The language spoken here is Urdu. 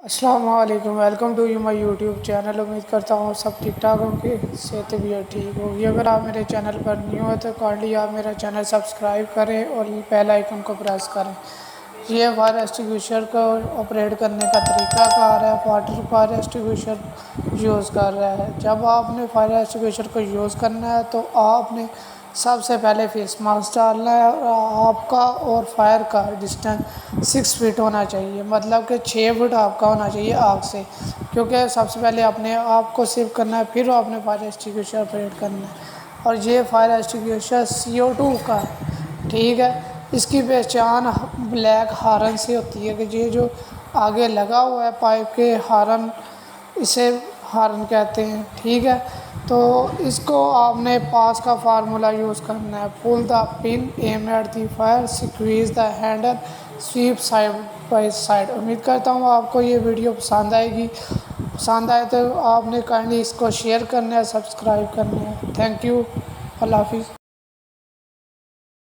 السلام علیکم، welcome to you my YouTube channel. امید کرتا ہوں سب ٹھیک ٹھاک ہوں گے، صحت بھی ٹھیک ہوگی۔ اگر آپ میرے چینل پر نیو ہو تو کائنڈلی آپ میرا چینل سبسکرائب کریں اور بیل آئیکن کو پریس کریں۔ یہ فائر ایکسٹنگوشر کو آپریٹ کرنے کا طریقہ کار ہے۔ واٹر فائر ایکسٹنگوشر یوز کر رہا ہے۔ جب آپ نے فائر ایکسٹنگوشر کو یوز کرنا ہے تو آپ نے سب سے پہلے فیس ماسک ڈالنا ہے، اور آپ کا اور فائر کا ڈسٹینس 6 فٹ ہونا چاہیے، مطلب کہ 6 فٹ آپ کا ہونا چاہیے آگ سے، کیونکہ سب سے پہلے اپنے آپ کو سیو کرنا ہے، پھر آپ نے فائر ایکسٹنگوشر آپریٹ کرنا ہے۔ اور یہ فائر ایکسٹنگوشر CO2 کا ہے، ٹھیک ہے۔ اس کی پہچان بلیک ہارن سے ہوتی ہے کہ یہ جو آگے لگا ہوا ہے پائپ کے ہارن، اسے ہارن کہتے ہیں، ٹھیک ہے۔ تو اس کو آپ نے پاس کا فارمولا یوز کرنا ہے: pull the pin, aim at the fire, squeeze the handle, sweep side by side. امید کرتا ہوں آپ کو یہ ویڈیو پسند آئے گی۔ پسند آئے تو آپ نے کائنڈلی اس کو شیئر کرنا ہے، سبسکرائب کرنا ہے۔ تھینک یو، اللہ حافظ۔